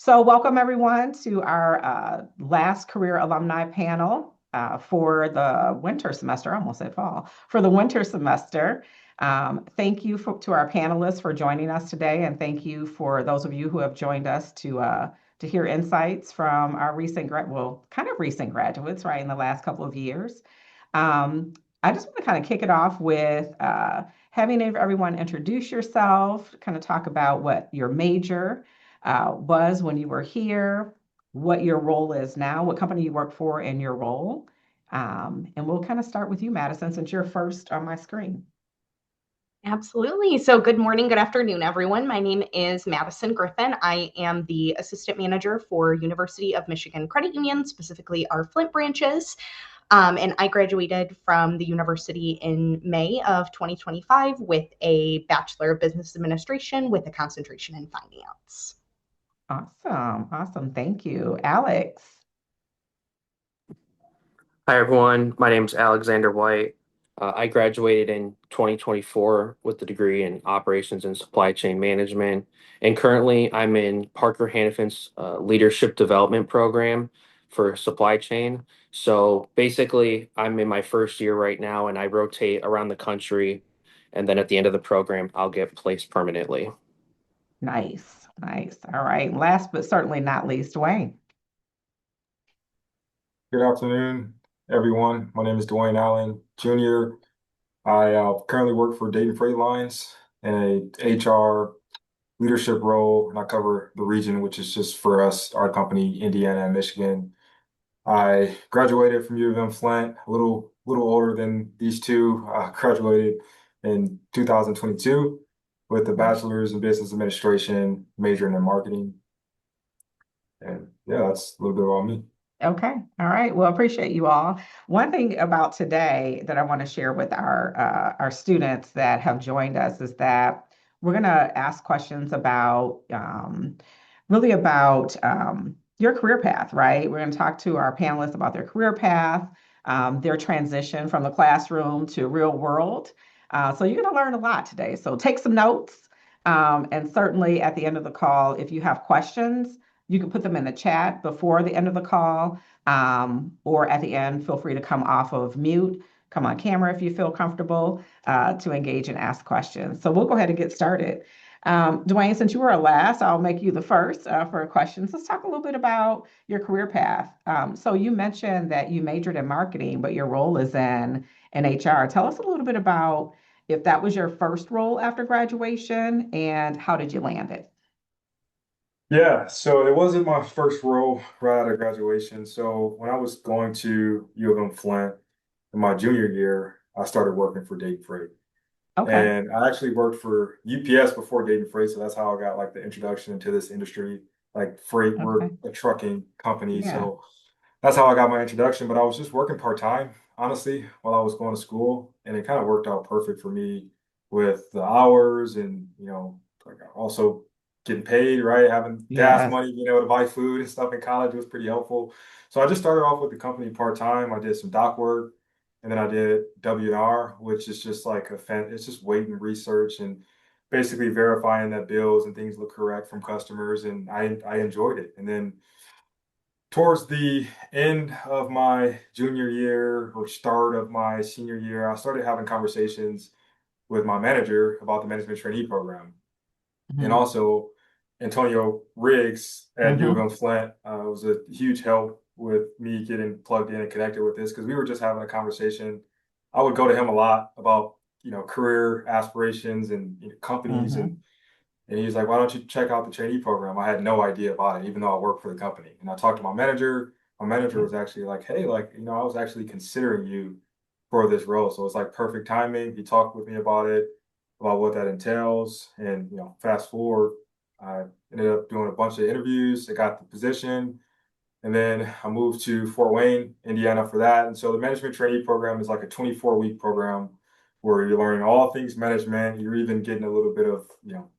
So, welcome everyone to our last career alumni panel for the winter semester. I almost said fall for the winter semester. Thank you to our panelists for joining us today, and thank you for those of you who have joined us to hear insights from our kind of recent graduates, right, in the last couple of years. Um, I just want to kind of kick it off with having everyone introduce yourself, kind of talk about what your major was when you were here, what your role is now, what company you work for, and your role. And we'll kind of start with you, Madison, since you're first on my screen. Absolutely. So, good morning, good afternoon, everyone. My name is Madison Griffin. I am the assistant manager for University of Michigan Credit Union, specifically our Flint branches. And I graduated from the university in May of 2025 with a Bachelor of Business Administration with a concentration in finance. Awesome. Awesome. Thank you. Alex. Hi, everyone. My name is Alexander White. I graduated in 2024 with a degree in operations and supply chain management. And currently, I'm in Parker Hannafin's leadership development program for supply chain. So basically, I'm in my first year right now, and I rotate around the country. And then at the end of the program, I'll get placed permanently. Nice. Nice. All right. Last but certainly not least, Wayne. Good afternoon, everyone. My name is DeWayn Allen, Jr. I currently work for Dayton Freight Lines in a HR leadership role, and I cover the region, which is just for us, our company, Indiana and Michigan. I graduated from UM-Flint, a little older than these two. I graduated in 2022 with a bachelor's in business administration, majoring in marketing. And yeah, that's a little bit about me. Okay. All right. Well, appreciate you all. One thing about today that I want to share with our students that have joined us is that we're going to ask questions about really about your career path, right? We're going to talk to our panelists about their career path, their transition from the classroom to real world. So you're going to learn a lot today. So take some notes. And certainly at the end of the call, if you have questions, you can put them in the chat before the end of the call, or at the end, feel free to come off of mute, come on camera if you feel comfortable to engage and ask questions. So we'll go ahead and get started. DeWayn, since you were last, I'll make you the first for questions. Let's talk a little bit about your career path. So you mentioned that you majored in marketing, but your role is in HR. Tell us a little bit about if that was your first role after graduation and how did you land it? Yeah, so it wasn't my first role right out of graduation. So when I was going to U of M-Flint in my junior year, I started working for Dayton Freight. Okay. And I actually worked for UPS before Dayton Freight, so that's how I got like the introduction into this industry. Like freight, we're Okay. a trucking company, Yeah. so that's how I got my introduction. But I was just working part-time, honestly, while I was going to school, and it kind of worked out perfect for me with the hours and like also getting paid, right? Having gas Yes. money, to buy food and stuff in college was pretty helpful. So I just started off with the company part-time. I did some dock work, and then I did W&R, which is just like it's just waiting research and basically verifying that bills and things look correct from customers, and I enjoyed it. And then towards the end of my junior year or start of my senior year, I started having conversations with my manager about the management trainee program. And Hmm. also, Antonio Riggs at U of Hmm. M Flint was a huge help with me getting plugged in and connected with this because we were just having a conversation. I would go to him a lot about career aspirations and companies, Hmm. and he was like, "Why don't you check out the trainee program?" I had no idea about it, even though I worked for the company. And I talked to my manager. My manager was actually like, "Hey, like I was actually considering you for this role." So it's like perfect timing. He talked with me about it, about what that entails. And, fast forward, I ended up doing a bunch of interviews. I got the position. And then I moved to Fort Wayne, Indiana for that. And so the management trainee program is like a 24-week program where you're learning all things management. You're even getting a little bit of,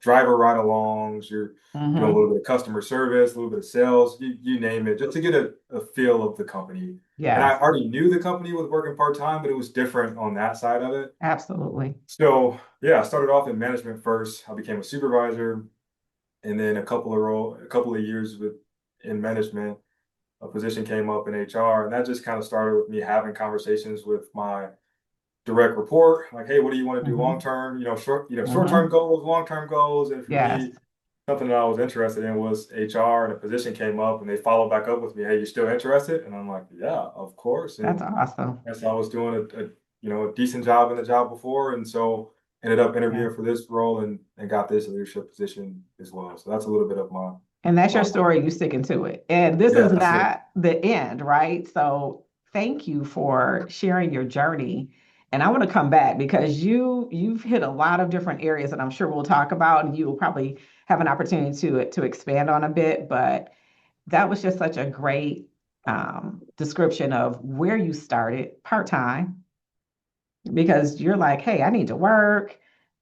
driver ride-alongs. You're doing a Hmm. little bit of customer service, a little bit of sales, you name it, just to get a feel of the company. And I Yes, already knew the company was working part-time, but it was different on that side of it. absolutely. So yeah, I started off in management first. I became a supervisor. And then a couple of years in management, a position came up in HR, and that just kind of started with me having conversations with my direct report, like, hey, what do you want to do long Hmm. term? Short term Hmm. goals, long term goals. And for Yes, me, something that I was interested in was HR, and a position came up, and they followed back up with me, hey, you still interested? And I'm like, yeah, of course. that's And awesome. as I was doing a decent job in the job before, and so ended up Yeah. interviewing for this role and got this leadership position as well. So that's a little bit of And that's your my story, you sticking to it. And this yeah, is that's it. not the end, right? So thank you for sharing your journey. And I want to come back because you've hit a lot of different areas that I'm sure we'll talk about, and you will probably have an opportunity to expand on a bit. But that was just such a great description of where you started part-time, because you're like, hey, I need to work.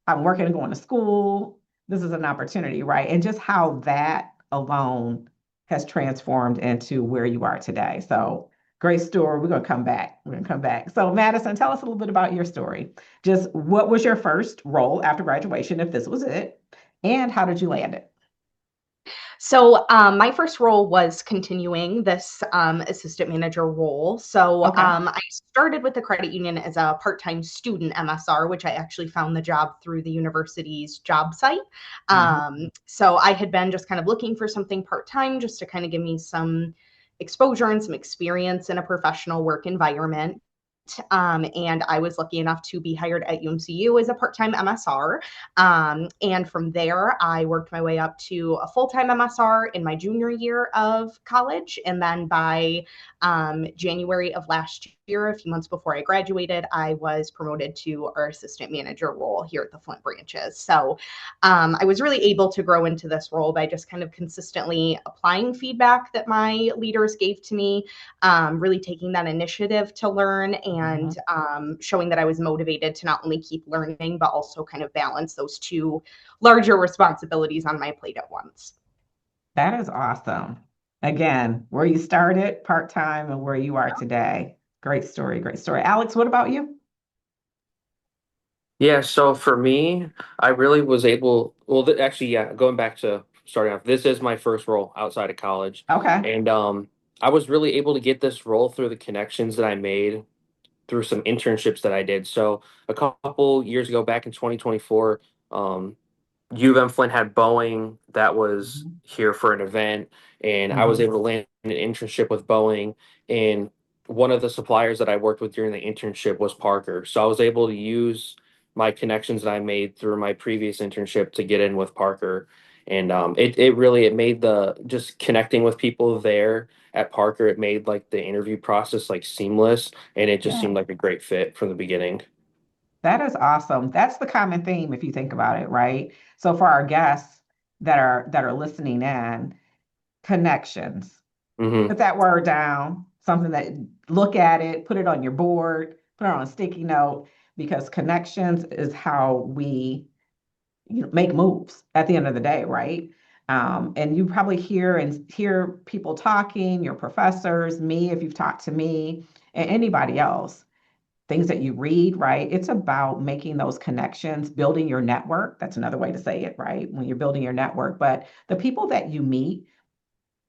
I'm working and going to school. This is an opportunity, right? And just how that alone has transformed into where you are today. So great story. We're going to come back. We're going to come back. So, Madison, tell us a little bit about your story. Just what was your first role after graduation, if this was it, and how did you land it? So my first role was continuing this assistant manager role. So Okay. I started with the credit union as a part-time student MSR, which I actually found the job through the university's job site. Mhm. So I had been just kind of looking for something part-time just to kind of give me some exposure and some experience in a professional work environment. And I was lucky enough to be hired at UMCU as a part-time MSR. And from there, I worked my way up to a full-time MSR in my junior year of college. And then by January of last year, a few months before I graduated, I was promoted to our assistant manager role here at the Flint branches. So I was really able to grow into this role by just kind of consistently applying feedback that my leaders gave to me, really taking that initiative to learn, and Mhm. showing that I was motivated to not only keep learning, but also kind of balance those two larger responsibilities on my plate at once. That is awesome. Again, where you started part-time and where you are today. Great story. Great story. Alex, what about you? Yeah, so for me, I really was able, well, actually, yeah, going back to starting off, this is my first role outside of college. Okay. And I was really able to get this role through the connections that I made through some internships that I did. So a couple years ago, back in 2024, um, UM-Flint had Boeing that was Mhm. here for an event, and I was Mhm. able to land an internship with Boeing. And one of the suppliers that I worked with during the internship was Parker. So I was able to use my connections that I made through my previous internship to get in with Parker. And it made the just connecting with people there at Parker, it made like the interview process like seamless, and it just Yeah. seemed like a great fit from the beginning. That is awesome. That's the common theme if you think about it, right? So for our guests that are listening in, connections. Hmm. Put that word down, something that look at it, put it on your board, put it on a sticky note, because connections is how we make moves at the end of the day, right? And you probably hear people talking, your professors, me, if you've talked to me, and anybody else, things that you read, right? It's about making those connections, building your network. That's another way to say it, right? When you're building your network. But the people that you meet,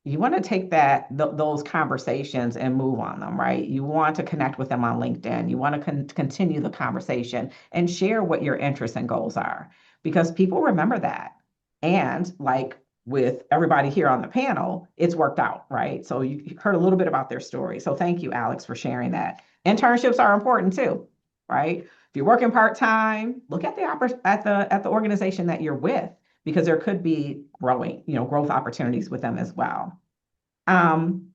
you want to take those conversations and move on them, right? You want to connect with them on LinkedIn. You want to continue the conversation and share what your interests and goals are, because people remember that. And like with everybody here on the panel, it's worked out, right? So you heard a little bit about their story. So thank you, Alex, for sharing that. Internships are important too, right? If you're working part-time, look at the organization that you're with, because there could be growth opportunities with them as well. Um,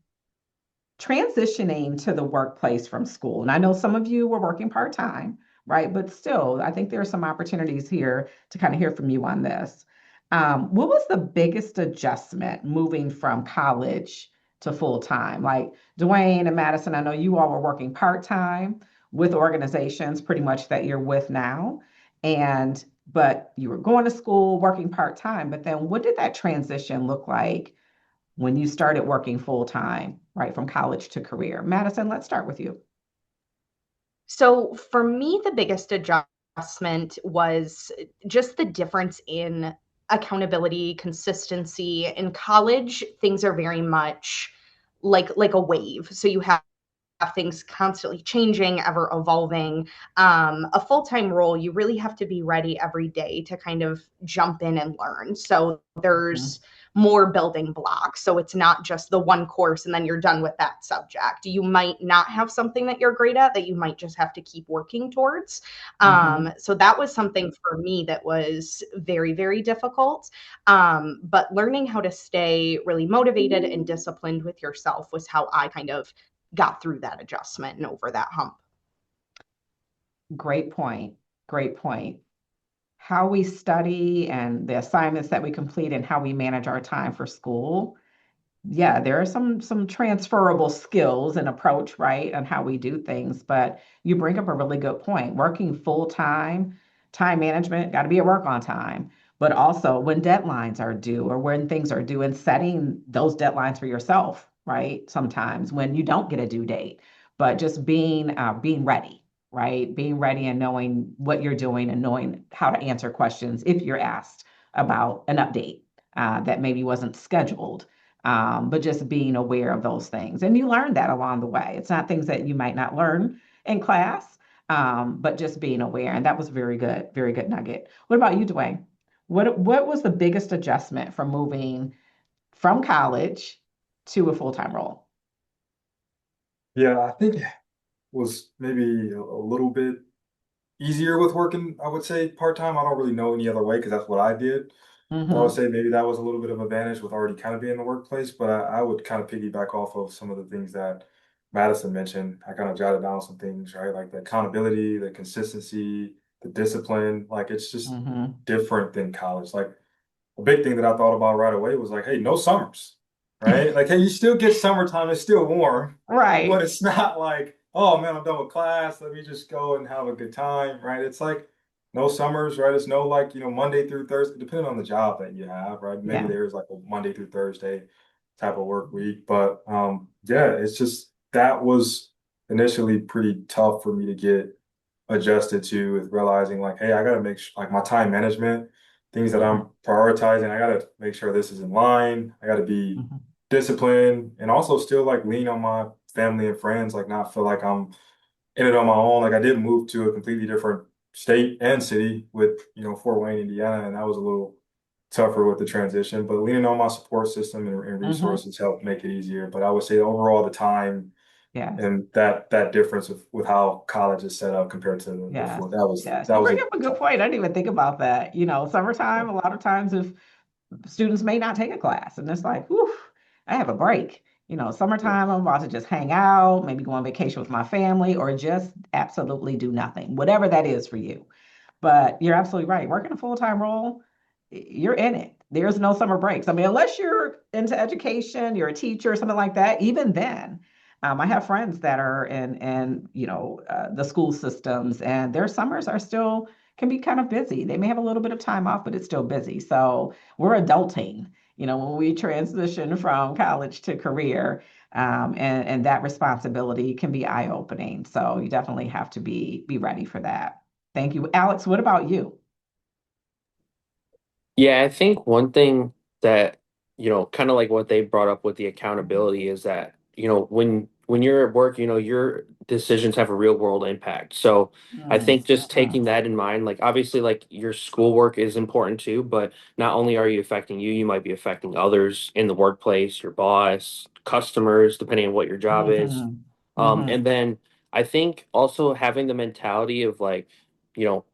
Transitioning to the workplace from school. And I know some of you were working part-time, right? But still, I think there are some opportunities here to kind of hear from you on this. What was the biggest adjustment moving from college to full-time? Like DeWayn and Madison, I know you all were working part-time with organizations pretty much that you're with now. But you were going to school, working part-time. But then what did that transition look like when you started working full time, right, from college to career? Madison, let's start with you. So for me, the biggest adjustment was just the difference in accountability, consistency. In college, things are very much like a wave. So you have things constantly changing, ever evolving. A full-time role, you really have to be ready every day to kind of jump in and learn. So there's more building blocks. So it's not just the one course and then you're done with that subject. You might not have something that you're great at that you might just have to keep working towards. So that was something for me that was very, very difficult. But learning how to stay really motivated and disciplined with yourself was how I kind of got through that adjustment and over that hump. Great point. Great point. How we study and the assignments that we complete and how we manage our time for school. Yeah, there are some transferable skills and approach, right, on how we do things, but you bring up a really good point. Working full time, time management, got to be at work on time, but also when deadlines are due or when things are due and setting those deadlines for yourself, right? Sometimes when you don't get a due date, but just being ready, right? Being ready and knowing what you're doing and knowing how to answer questions if you're asked about an update that maybe wasn't scheduled, but just being aware of those things. And you learn that along the way. It's not things that you might not learn in class, but just being aware. And that was very good nugget. What about you, DeWayn? What was the biggest adjustment from moving from college to a full-time role? Yeah, I think it was maybe a little bit easier with working, I would say part-time. I don't really know any other way because that's what I did. But I would Mm-hmm. say maybe that was a little bit of advantage with already kind of being in the workplace. But I would kind of piggyback off of some of the things that Madison mentioned. I kind of jotted down some things, right? Like the accountability, the consistency, the discipline. Like it's just Mm-hmm. different than college. Like a big thing that I thought about right away was like, hey, no summers, right? Like, hey, you still get summertime, it's still warm, but Right. it's not like, oh man, I'm done with class. Let me just go and have a good time, right? It's like no summers, right? It's no like, Monday through Thursday, depending on the job that you have, right? Maybe Yeah. there's like a Monday through Thursday type of work week. But yeah, it's just that was initially pretty tough for me to get adjusted to with realizing like, hey, I gotta make sure like my time management, things that Mm-hmm. I'm prioritizing, I gotta make sure this is in line. I gotta be Mm-hmm. disciplined and also still like lean on my family and friends, like not feel like I'm in it on my own. Like I did move to a completely different state and city with, Fort Wayne, Indiana, and that was a little tougher with the transition, but leaning on my support system and Mm-hmm. resources helped make it easier. But I would say overall the time Yes. and that difference with how college is set up compared to the Yes. Flint, that was Yes. that You was bring a up a good tough. point. I didn't even think about that. Summertime, a lot of times if students may not take a class and it's like, whew, I have a break. Yeah. Summertime, I'm about to just hang out, maybe go on vacation with my family or just absolutely do nothing, whatever that is for you. But you're absolutely right. Working a full-time role, you're in it. There's no summer breaks. I mean, unless you're into education, you're a teacher or something like that, even then. I have friends that are in the school systems, and their summers are still can be kind of busy. They may have a little bit of time off, but it's still busy. So we're adulting, when we transition from college to career, and that responsibility can be eye-opening. So you definitely have to be ready for that. Thank you. Alex, what about you? Yeah, I think one thing that, kind of like what they brought up with the accountability is that, when you're at work, your decisions have a real world impact. So I think just Mm-hmm. taking that in mind, like obviously like your schoolwork is important too, but not only are you affecting you, you might be affecting others in the workplace, your boss, customers, depending on what your job is. Mm-hmm. Mm-hmm. And then I think also having the mentality of like, you know,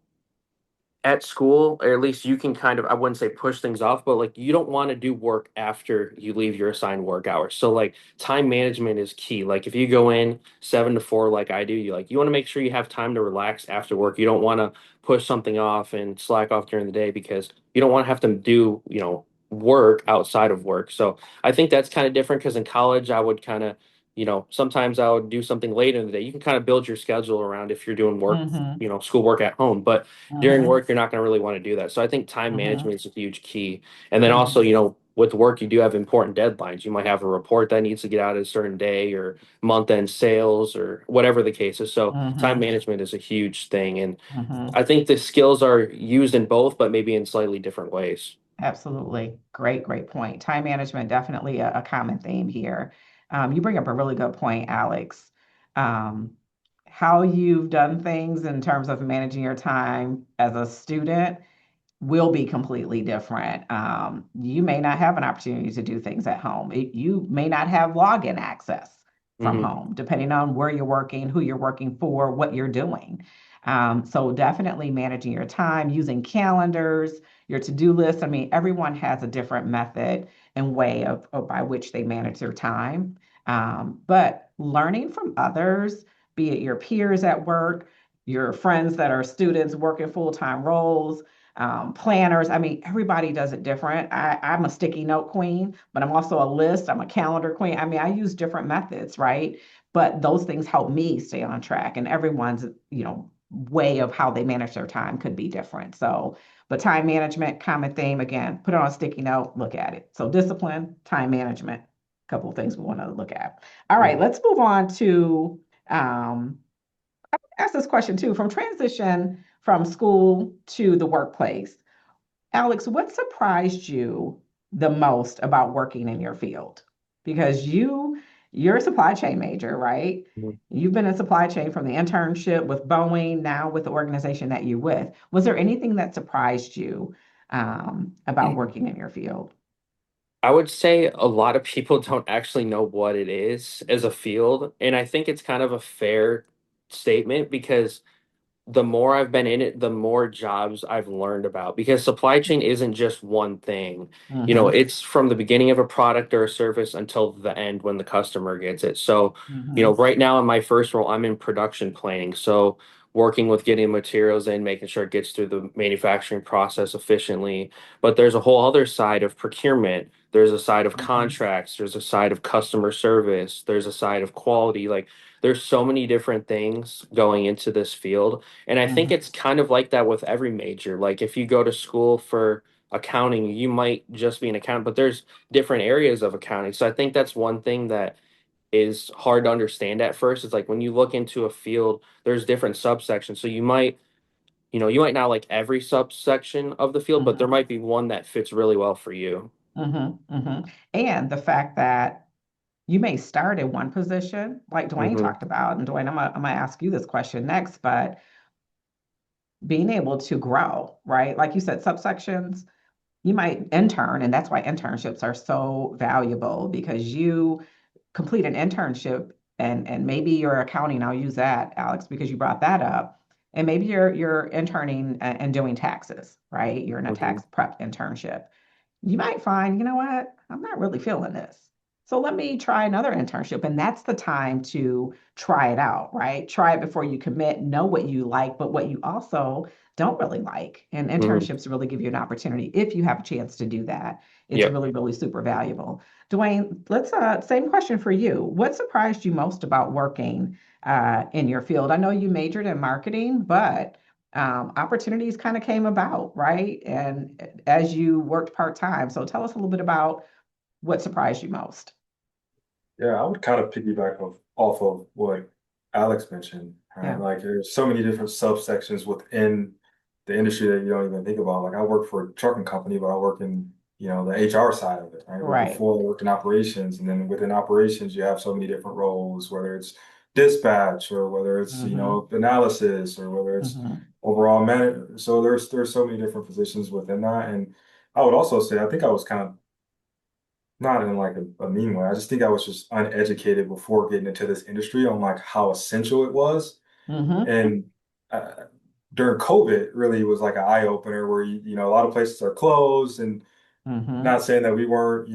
at school, or at least you can kind of, I wouldn't say push things off, but like you don't want to do work after you leave your assigned work hours. So like time management is key. Like if you go in 7 to 4, like I do, you want to make sure you have time to relax after work. You don't want to push something off and slack off during the day because you don't want to have to do, work outside of work. So I think that's kind of different because in college I would kind of, sometimes I would do something late in the day. You can kind of build your schedule around if you're doing work, Mm-hmm. school work at home. But during Mm-hmm. work, you're not going to really want to do that. So I think time Mm-hmm. management is a huge key. And then also, Mm-hmm. with work, you do have important deadlines. You might have a report that needs to get out at a certain day or month end sales or whatever the case is. So time Mm-hmm. management is a huge thing. And Mm-hmm. I think the skills are used in both, but maybe in slightly different ways. Absolutely. Great point. Time management, definitely a common theme here. You bring up a really good point, Alex. Um, how you've done things in terms of managing your time as a student will be completely different. You may not have an opportunity to do things at home. You may not have login access from Hmm. home, depending on where you're working, who you're working for, what you're doing. So definitely managing your time, using calendars, your to-do list. I mean, everyone has a different method and way of by which they manage their time. But learning from others, be it your peers at work, your friends that are students working full-time roles, planners. I mean, everybody does it different. I'm a sticky note queen, but I'm also a list. I'm a calendar queen. I mean, I use different methods, right? But those things help me stay on track, and everyone's, way of how they manage their time could be different. So, but time management, common theme again, put it on a sticky note, look at it. So, discipline, time management, a couple of things we want to look at. All right, Hmm. let's move on to ask this question too from transition from school to the workplace. Alex, what surprised you the most about working in your field? Because you're a supply chain major, right? You've been in supply chain from the internship with Boeing, now with the organization that you're with. Was there anything that surprised you about working in your field? I would say a lot of people don't actually know what it is as a field, and I think it's kind of a fair statement because the more I've been in it, the more jobs I've learned about because supply chain isn't just one thing. Mm-hmm. It's from the beginning of a product or a service until the end when the customer gets it. So, Mm-hmm. right now in my first role, I'm in production planning. So, working with getting materials in, making sure it gets through the manufacturing process efficiently. But there's a whole other side of procurement. There's a side of Mm-hmm. contracts. There's a side of customer service. There's a side of quality. Like, there's so many different things going into this field. And I think Mm-hmm. it's kind of like that with every major. Like if you go to school for accounting, you might just be an accountant, but there's different areas of accounting. So I think that's one thing that is hard to understand at first. It's like when you look into a field, there's different subsections. So you might not like every subsection of the field, but there Mm-hmm. might be one that fits really well for you. Mm-hmm. Mm-hmm. And the fact that you may start in one position, like Dwayne Hmm. talked about. And Dwayne, I'm gonna ask you this question next, but being able to grow, right? Like you said, subsections, you might intern, and that's why internships are so valuable because you complete an internship and maybe you're accounting. I'll use that, Alex, because you brought that up. And maybe you're interning and doing taxes, right? You're in a Hmm. tax prep internship. You might find, you know what, I'm not really feeling this. So let me try another internship. And that's the time to try it out, right? Try it before you commit, know what you like, but what you also don't really like. And Hmm. internships really give you an opportunity if you have a chance to do that. It's Yep. really super valuable. Dwayne, let's same question for you. What surprised you most about working in your field? I know you majored in marketing, but opportunities kind of came about, right? And as you worked part-time. So tell us a little bit about what surprised you most. Yeah, I would kind of piggyback off of what Alex mentioned, right? Yeah, Like there's so many different subsections within the industry that you don't even think about. Like I work for a trucking company, but I work in, the HR side of it, right? Where right. before I worked in operations, and then within operations, you have so many different roles, whether it's dispatch or whether it's, Mm-hmm. analysis or whether it's Mm-hmm. overall man. So there's so many different positions within that. And I would also say I think I was kind of not in like a mean way. I just think I was just uneducated before getting into this industry on like how essential it was. Mm-hmm. And uh, during COVID, really was like an eye opener where a lot of places are closed, and Mm-hmm. not saying that we weren't,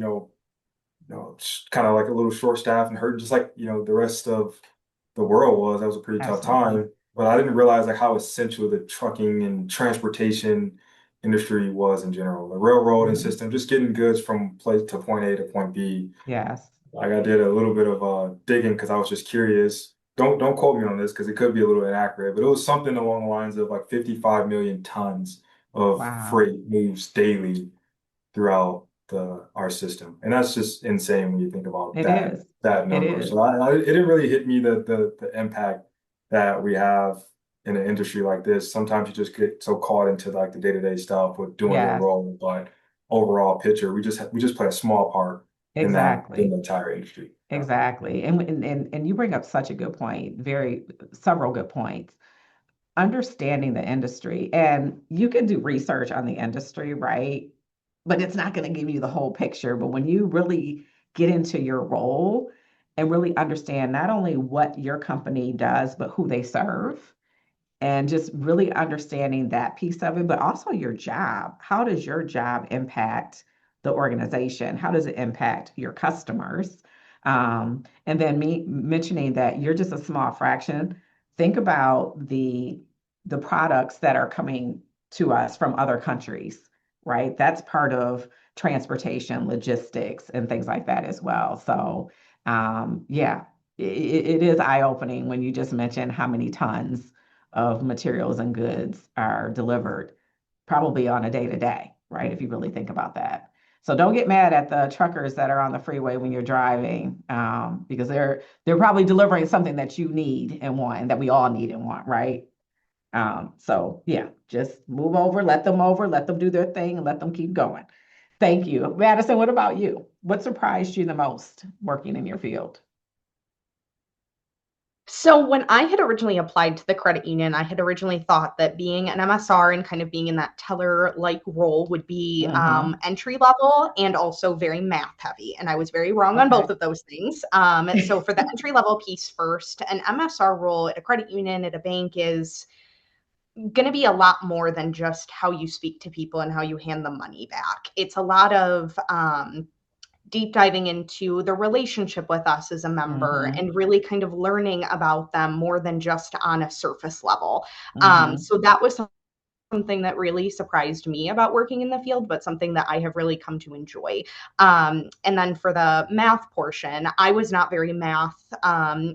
kind of like a little short staffed and hurt, just like the rest of the world was. That was a pretty tough Absolutely. time, but I didn't realize like how essential the trucking and transportation industry was in general. The railroading Mhm. system, just getting goods from place to point A to point B. Yes. Like I did a little bit of digging because I was just curious. Don't quote me on this because it could be a little inaccurate, but it was something along the lines of like 55 million tons of Wow. freight moves daily throughout our system, and that's just insane when you think about It that is. that It number. So is. it didn't really hit me the impact that we have in an industry like this. Sometimes you just get so caught into like the day-to-day stuff with doing your Yes. role, but overall picture. We just play a small part in Exactly. the entire industry. Yeah. Exactly. And you bring up such a good point, several good points. Understanding the industry, and you can do research on the industry, right? But it's not going to give you the whole picture. But when you really get into your role and really understand not only what your company does, but who they serve, and just really understanding that piece of it, but also your job. How does your job impact the organization? How does it impact your customers? And then me mentioning that you're just a small fraction. Think about the products that are coming to us from other countries, right? That's part of transportation, logistics, and things like that as well. So, yeah, it is eye-opening when you just mention how many tons of materials and goods are delivered, probably on a day to day, right? If you really think about that. So don't get mad at the truckers that are on the freeway when you're driving, because they're probably delivering something that you need and want, and that we all need and want, right? So yeah, just move over, let them do their thing, and let them keep going. Thank you. Madison, what about you? What surprised you the most working in your field? So when I had originally applied to the credit union, I had originally thought that being an MSR and kind of being in that teller-like role would be Mm-hmm. entry level and also very math heavy. And I was very wrong on Okay. both of those things. So for the entry level piece first, an MSR role at a credit union, at a bank is going to be a lot more than just how you speak to people and how you hand the money back. It's a lot of deep diving into the relationship with us as a member Mm-hmm. and really kind of learning about them more than just on a surface level. Mm-hmm. So that was something that really surprised me about working in the field, but something that I have really come to enjoy. And then for the math portion, I was not very math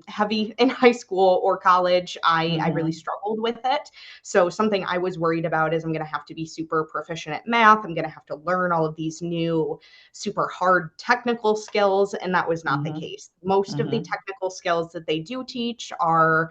heavy in high school or college. I really Mm-hmm. struggled with it. So something I was worried about is I'm going to have to be super proficient at math. I'm going to have to learn all of these new super hard technical skills. And that was not the Mm-hmm. case. Most of the Mm-hmm. technical skills that they do teach are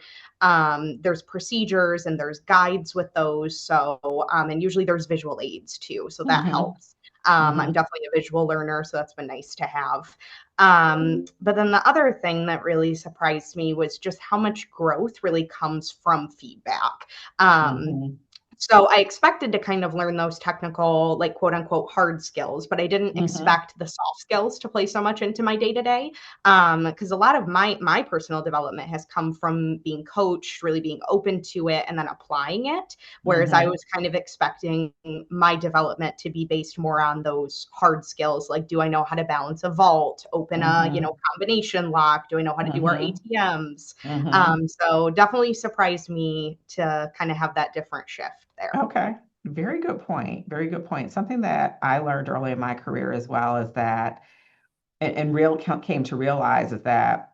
there's procedures and there's guides with those. So, and usually there's visual aids too. So that Mm-hmm. helps. I'm Mm-hmm. definitely a visual learner, so that's been nice to have. But then the other thing that really surprised me was just how much growth really comes from feedback. Um, Mm-hmm. so I expected to kind of learn those technical, like quote unquote hard skills, but I didn't Mm-hmm. expect the soft skills to play so much into my day to day. Because a lot of my personal development has come from being coached, really being open to it, and then applying it. Whereas I Mm-hmm. was kind of expecting my development to be based more on those hard skills, like do I know how to balance a vault, open a Mm-hmm. combination lock, do I know how to do our Mm-hmm. ATMs? Mm-hmm. So definitely surprised me to kind of have that different shift there. Okay. Very good point. Very good point. Something that I learned early in my career as well is that, and came to realize is that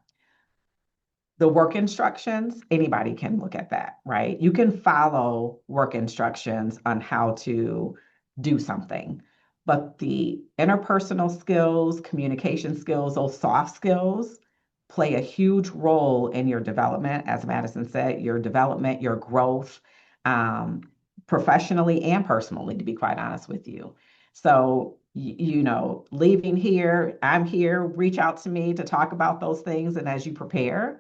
the work instructions, anybody can look at that, right? You can follow work instructions on how to do something, but the interpersonal skills, communication skills, those soft skills play a huge role in your development, as Madison said, your development, your growth, um, professionally and personally, to be quite honest with you. So, leaving here, I'm here, reach out to me to talk about those things. And as you prepare,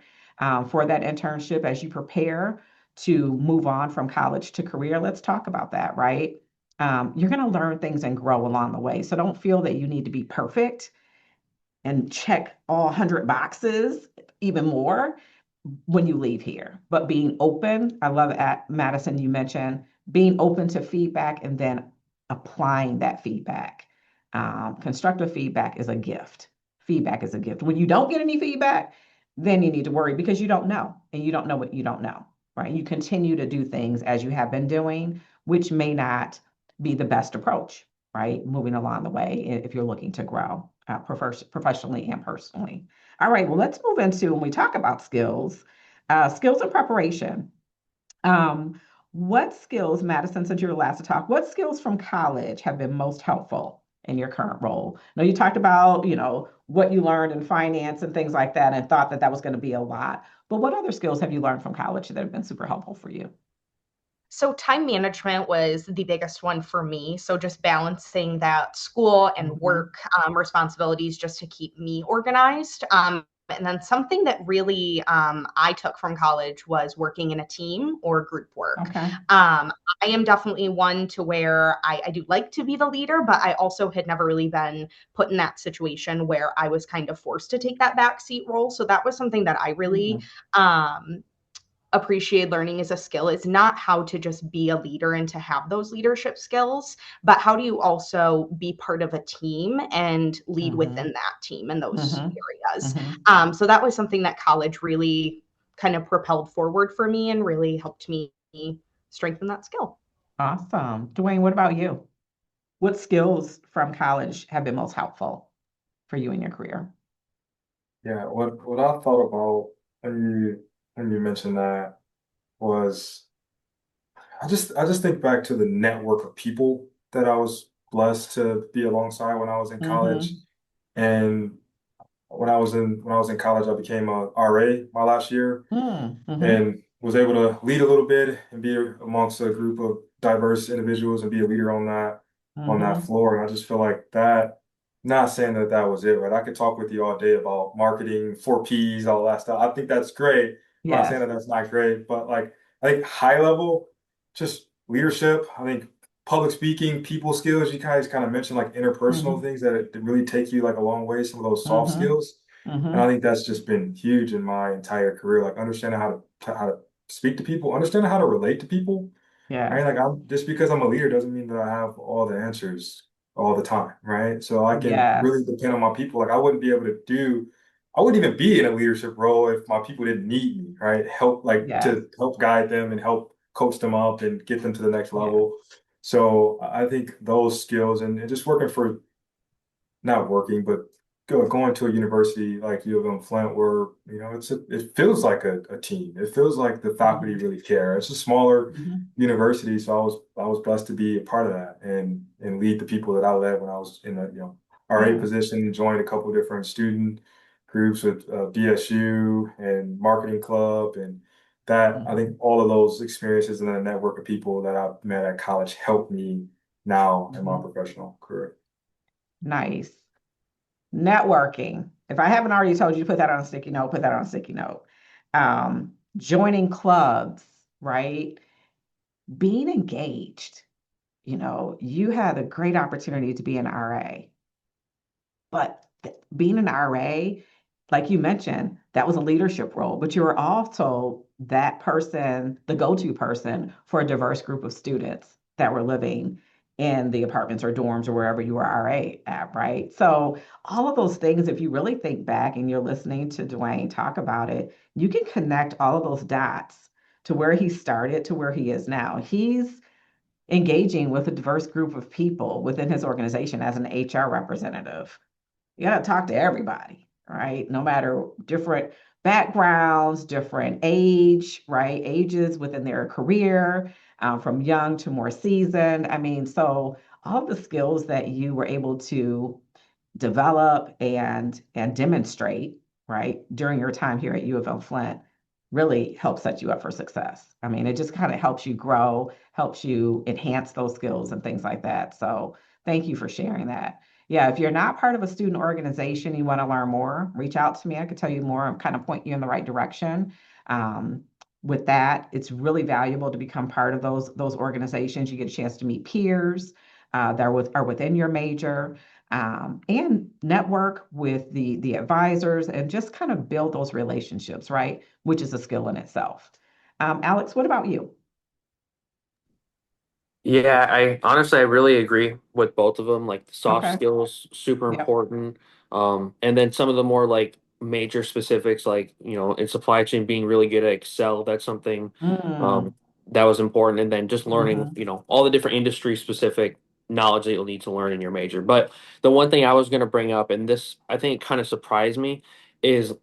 for that internship, as you prepare to move on from college to career, let's talk about that, right? You're going to learn things and grow along the way. So don't feel that you need to be perfect and check all 100 boxes, even more when you leave here. But being open, I love at Madison, you mentioned being open to feedback and then applying that feedback. Constructive feedback is a gift. Feedback is a gift. When you don't get any feedback, then you need to worry because you don't know and you don't know what you don't know, right? You continue to do things as you have been doing, which may not be the best approach, right? Moving along the way if you're looking to grow professionally and personally. All right, well, let's move into when we talk about skills, skills and preparation. Um, what skills, Madison, since you were last to talk, what skills from college have been most helpful in your current role? Now, you talked about, what you learned in finance and things like that and thought that that was going to be a lot. But what other skills have you learned from college that have been super helpful for you? So time management was the biggest one for me. So just balancing that school and Mhm. work responsibilities just to keep me organized. And then something that really I took from college was working in a team or group work. Okay. I am definitely one to where I do like to be the leader, but I also had never really been put in that situation where I was kind of forced to take that backseat role. So that was something that I really Mhm. um, appreciate learning as a skill is not how to just be a leader and to have those leadership skills, but how do you also be part of a team and lead within Mhm. that team in those Mhm. areas. Mhm. So that was something that college really kind of propelled forward for me and really helped me strengthen that skill. Awesome. DeWayn, what about you? What skills from college have been most helpful for you in your career? Yeah, what I thought about when you mentioned that was I just think back to the network of people that I was blessed to be alongside when I was in college. Mm-hmm. And when I was in college, I became a RA my last year Mm-hmm. and was able to lead a little bit and be amongst a group of diverse individuals and be a leader on that Mm-hmm. floor. And I just feel like that, not saying that that was it, right? I could talk with you all day about marketing, 4Ps, all that stuff. I think that's great. I'm not saying Yes. that that's not great, but like I think high level, just leadership, I think public speaking, people skills, you guys kind of mentioned like interpersonal Mm-hmm. things that it really take you like a long way, some of those soft Mm-hmm. skills. And I Mm-hmm. think that's just been huge in my entire career, like understanding how to speak to people, understanding how to relate to people. Right? Yes. Like I'm just because I'm a leader doesn't mean that I have all the answers all the time, right? So I can really Yes. depend on my people. Like I wouldn't even be in a leadership role if my people didn't need me, right? Help like Yes. to help guide them and help coach them up and get them to the next Yes. level. So I think those skills and just working for not working, but going to a university like U of M-Flint where, it feels like a team. It feels like the faculty Mm-hmm. really care. It's a smaller Mm-hmm. university, so I was blessed to be a part of that and lead the people that I led when I was in the, RA Yeah. position, joined a couple of different student groups with BSU and marketing club and that I Mm-hmm. think all of those experiences and the network of people that I've met at college helped me now in my Mm-hmm. professional career. Nice. Networking. If I haven't already told you to put that on a sticky note, put that on a sticky note. Joining clubs, right? Being engaged. You had a great opportunity to be an RA, but being an RA, like you mentioned, that was a leadership role, but you were also that person, the go-to person for a diverse group of students that were living in the apartments or dorms or wherever you were RA at, right? So all of those things, if you really think back and you're listening to DeWayn talk about it, you can connect all of those dots to where he started to where he is now. He's engaging with a diverse group of people within his organization as an HR representative. You got to talk to everybody, right? No matter different backgrounds, different age, right? Ages within their career, from young to more seasoned. I mean, so all the skills that you were able to develop and demonstrate, right, during your time here at U of M-Flint really helps set you up for success. I mean, it just kind of helps you grow, helps you enhance those skills and things like that. So thank you for sharing that. Yeah, if you're not part of a student organization, you want to learn more, reach out to me. I could tell you more and kind of point you in the right direction. Um, with that, it's really valuable to become part of those organizations. You get a chance to meet peers are within your major, and network with the advisors and just kind of build those relationships, right? Which is a skill in itself. Alex, what about you? Yeah, I really agree with both of them. Like the soft Okay. skills, super Yep. important. And then some of the more like major specifics, like, in supply chain, being really good at Excel, that's something Mm, um, that was important. And then just learning, hmm all the different industry specific knowledge that you'll need to learn in your major. But the one thing I was going to bring up, and this I think kind of surprised me, is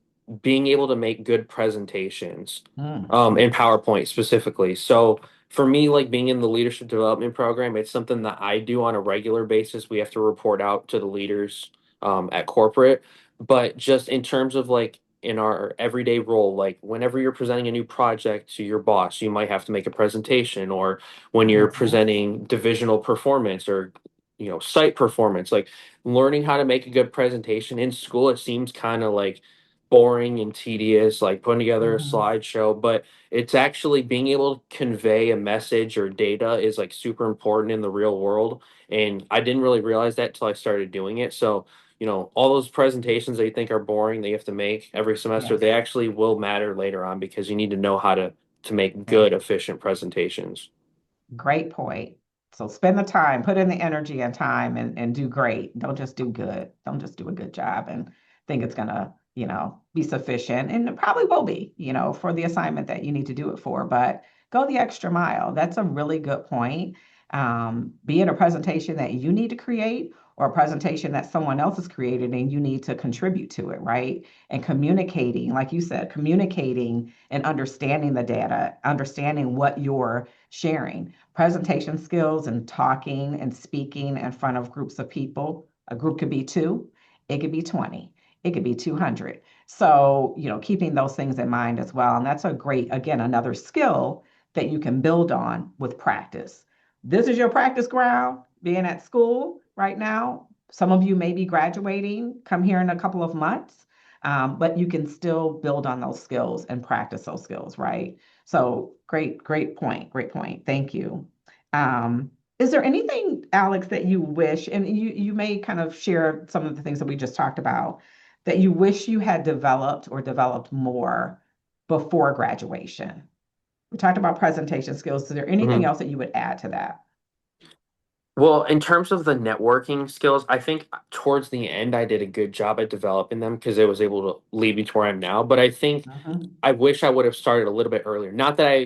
being able to make good presentations mm, in PowerPoint specifically. So for me, like being in the leadership development program, it's something that I do on a regular basis. We have to report out to the leaders at corporate. But just in terms of like in our everyday role, like whenever you're presenting a new project to your boss, you might have to make a presentation, or when you're Mhm. presenting divisional performance or site performance, like learning how to make a good presentation in school, it seems kind of like boring and tedious, like putting together a Mhm. slideshow, but it's actually being able to convey a message or data is like super important in the real world. And I didn't really realize that till I started doing it. So, all those presentations that you think are boring that you have to make every semester, Yes. they actually will matter later on because you need to know how to make Yeah. good, efficient presentations. Great point. So spend the time, put in the energy and time and do great. Don't just do good. Don't just do a good job and think it's gonna, be sufficient. And it probably will be, for the assignment that you need to do it for, but go the extra mile. That's a really good point. Be it a presentation that you need to create or a presentation that someone else has created and you need to contribute to it, right? And communicating, like you said, communicating and understanding the data, understanding what you're sharing presentation skills and talking and speaking in front of groups of people. A group could be two, it could be 20, it could be 200. So, keeping those things in mind as well. And that's a great, again, another skill that you can build on with practice. This is your practice ground, being at school right now. Some of you may be graduating, come here in a couple of months, but you can still build on those skills and practice those skills, right? So great point. Great point. Thank you. Um, is there anything, Alex, that you wish, and you may kind of share some of the things that we just talked about, that you wish you had developed or developed more before graduation? We talked about presentation skills. Is there anything else that you would add to that? Well, in terms of the networking skills, I think towards the end I did a good job at developing them because it was able to lead me to where I am now. But I think Mhm. I wish I would have started a little bit earlier. Not that I,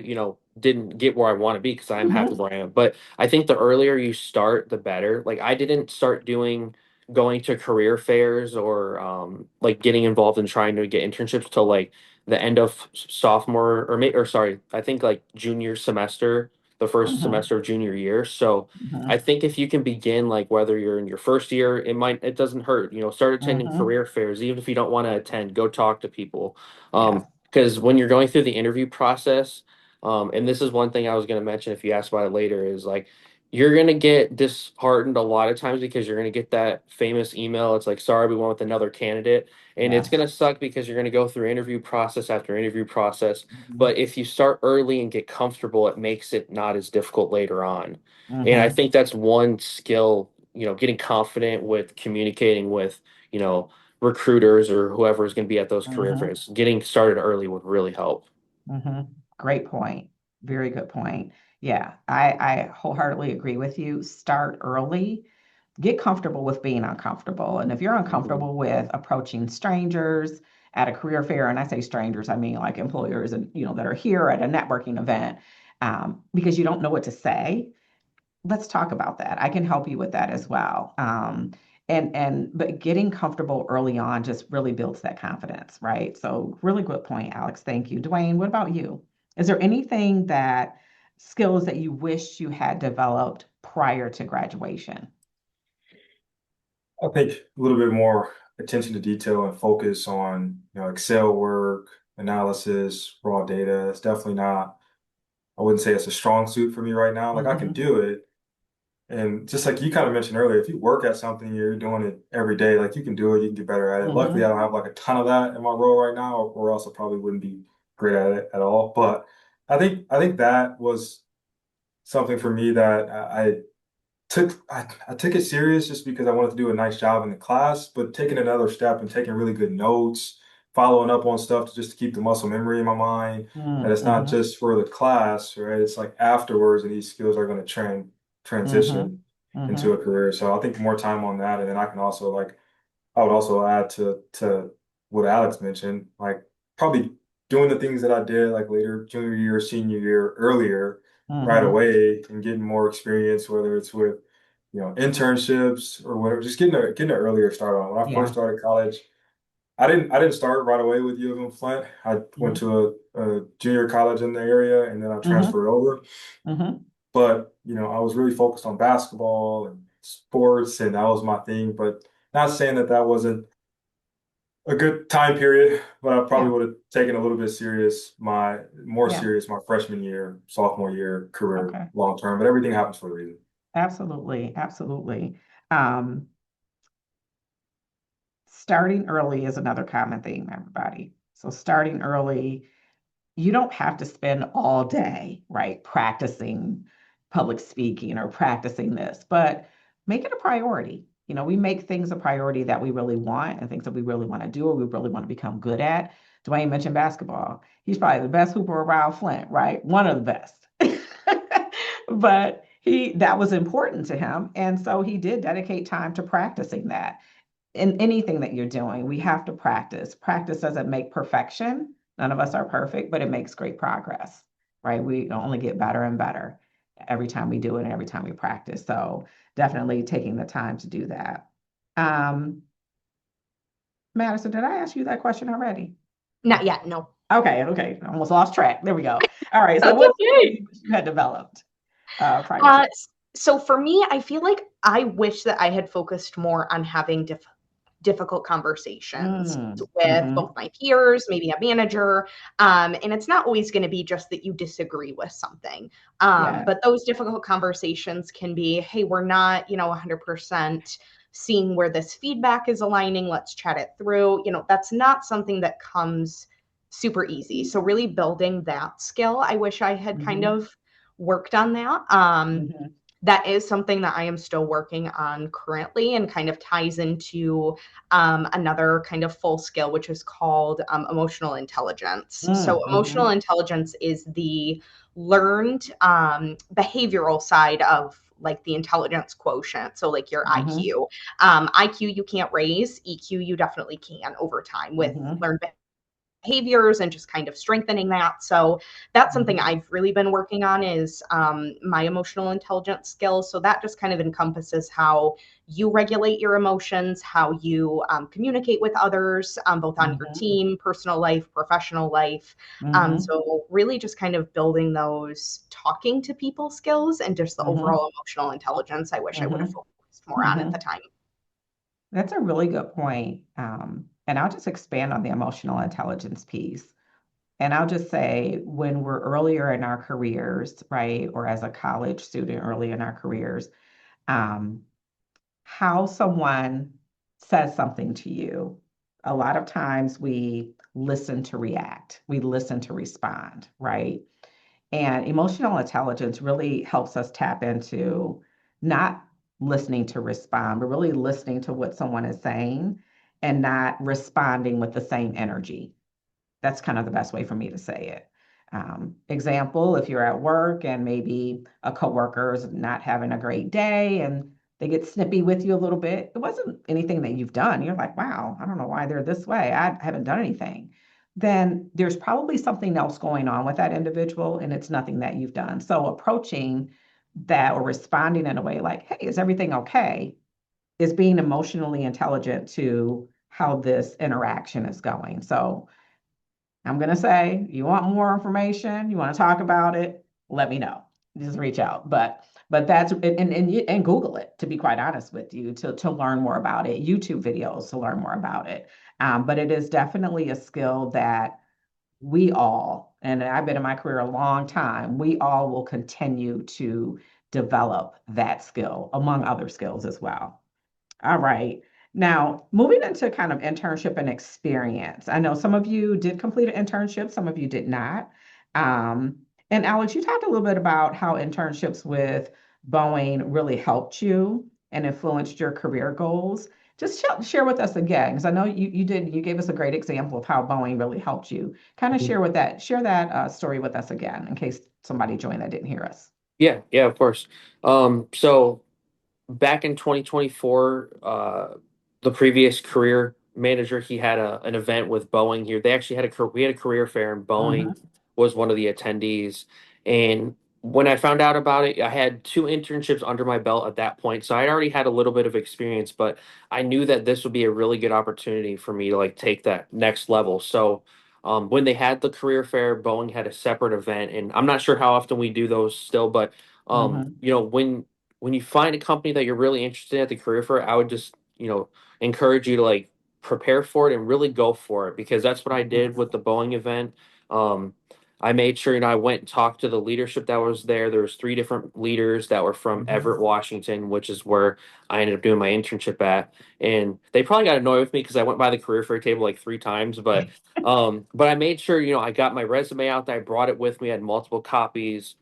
didn't get where I want to be because I'm happy Mhm. where I am, but I think the earlier you start, the better. Like I didn't start going to career fairs or like getting involved in trying to get internships till like the end of sophomore or sorry, I think like junior semester, the first Mhm. semester of junior year. So I Mhm. think if you can begin like whether you're in your first year, it doesn't hurt. Start attending Mhm. career fairs, even if you don't want to attend, go talk to people. Yes. Because when you're going through the interview process, and this is one thing I was going to mention if you ask about it later, is like you're going to get disheartened a lot of times because you're going to get that famous email. It's like, sorry, we went with another candidate. And it's Yes. going to suck because you're going to go through interview process after interview process. Mhm. But if you start early and get comfortable, it makes it not as difficult later on. And I Mhm. think that's one skill, getting confident with communicating with, recruiters or whoever is going to be at those career Mhm. fairs. Getting started early would really help. Great point. Very good point. Yeah, I wholeheartedly agree with you. Start early. Get comfortable with being uncomfortable. And if you're Mhm. uncomfortable with approaching strangers at a career fair, and I say strangers, I mean like employers and that are here at a networking event, because you don't know what to say, let's talk about that. I can help you with that as well. But getting comfortable early on just really builds that confidence, right? So really good point, Alex. Thank you. Dwayne, what about you? Is there anything that skills that you wish you had developed prior to graduation? I think a little bit more attention to detail and focus on, Excel work, analysis, raw data. It's definitely not, I wouldn't say it's a strong suit for me right now. Like I can Hmm. do it. And just like you kind of mentioned earlier, if you work at something, you're doing it every day, like you can do it, you can get better at it. Luckily, I Hmm. don't have like a ton of that in my role right now, or else I probably wouldn't be great at it at all. But I think that was something for me that I took it serious just because I wanted to do a nice job in the class, but taking another step and taking really good notes, following up on stuff just to keep the muscle memory in my mind, that it's not Hmm. just for the class, right? It's like afterwards, and these skills are going to transition Hmm. Hmm. into a career. So I think more time on that, and then I can also like I would also add to what Alex mentioned, like probably doing the things that I did like later junior year, senior year, earlier, right Hmm. away, and getting more experience, whether it's with internships or whatever, just getting an earlier start on. When I first Yeah. started college, I didn't start right away with UM-Flint. I went Hmm. to a junior college in the area, and then I Hmm. transferred over. Hmm. But, I was really focused on basketball and sports, and that was my thing. But not saying that that wasn't a good time period, but I probably Yeah, would have taken a little bit more yeah, serious my freshman year, sophomore year career okay. long term. But everything happens for a reason. Absolutely, absolutely. Um, Starting early is another common theme, everybody. So starting early, you don't have to spend all day, right, practicing public speaking or practicing this, but make it a priority. We make things a priority that we really want and things that we really want to do or we really want to become good at. DeWayn mentioned basketball. He's probably the best hooper around Flint, right? One of the best. But that was important to him. And so he did dedicate time to practicing that in anything that you're doing, we have to practice. Practice doesn't make perfection. None of us are perfect, but it makes great progress, right? We only get better and better every time we do it and every time we practice. So definitely taking the time to do that. Um, Madison, did I ask you that question already? Not yet, no. Okay. Almost lost track. There we go. All right. So That's what skills okay. you had developed prior to? Uh, so for me, I feel like I wish that I had focused more on having difficult conversations with Mm-hmm. both my peers, maybe a manager. And it's not always going to be just that you disagree with something. Yeah. But those difficult conversations can be, hey, we're not, 100% seeing where this feedback is aligning. Let's chat it through. That's not something that comes super easy. So really building that skill, I wish I had kind Mm-hmm. of worked on that. Mm-hmm. That is something that I am still working on currently and kind of ties into another kind of full skill, which is called emotional intelligence. So, Mm-hmm. emotional intelligence is the learned behavioral side of like the intelligence quotient. So, like your Mm-hmm. IQ. IQ you can't raise, EQ you definitely can over time with Mm-hmm. learned behaviors and just kind of strengthening that. So that's something Mm-hmm. I've really been working on is my emotional intelligence skills. So that just kind of encompasses how you regulate your emotions, how you communicate with others, both on your Mm-hmm. team, personal life, professional life. Mm-hmm. So really just kind of building those talking to people skills and just the Mm-hmm. overall emotional intelligence I wish I would have Mm-hmm. focused more on at Mm-hmm. the time. That's a really good point. And I'll just expand on the emotional intelligence piece. And I'll just say when we're earlier in our careers, right, or as a college student early in our careers, um, how someone says something to you, a lot of times we listen to react, we listen to respond, right? And emotional intelligence really helps us tap into not listening to respond, but really listening to what someone is saying and not responding with the same energy. That's kind of the best way for me to say it. Example, if you're at work and maybe a coworker is not having a great day and they get snippy with you a little bit, it wasn't anything that you've done. You're like, wow, I don't know why they're this way. I haven't done anything. Then there's probably something else going on with that individual and it's nothing that you've done. So approaching that or responding in a way like, hey, is everything okay? Is being emotionally intelligent to how this interaction is going. So I'm going to say, you want more information, you want to talk about it, let me know. Just reach out. But that's and Google it, to be quite honest with you, to learn more about it. YouTube videos to learn more about it. But it is definitely a skill that we all, and I've been in my career a long time, we all will continue to develop that skill among other skills as well. All right. Now, moving into kind of internship and experience. I know some of you did complete an internship, some of you did not. Um, and Alex, you talked a little bit about how internships with Boeing really helped you and influenced your career goals. Just share with us again, because I know you gave us a great example of how Boeing really helped you. Kind of share that story with us again, in case somebody joined that didn't hear us. Yeah, of course. So back in 2024, the previous career manager, he had an event with Boeing here. They actually had we had a career fair, and Mm-hmm, Boeing was one of the attendees. And when I found out about it, I had two internships under my belt at that point, so I already had a little bit of experience, but I knew that this would be a really good opportunity for me to like take that next level. So when they had the career fair, Boeing had a separate event, and I'm not sure how often we do those still, but mm-hmm, when you find a company that you're really interested in at the career fair, I would just, encourage you to like prepare for it and really go for it, because that's what I did with the Boeing event. I made sure, I went and talked to the leadership that was there. There was 3 different leaders that were from Everett, Washington, which is where I ended up doing my internship at. And they probably got annoyed with me because I went by the career fair table like 3 times, but I made sure, I got my resume out there. I brought it with me. I had multiple copies.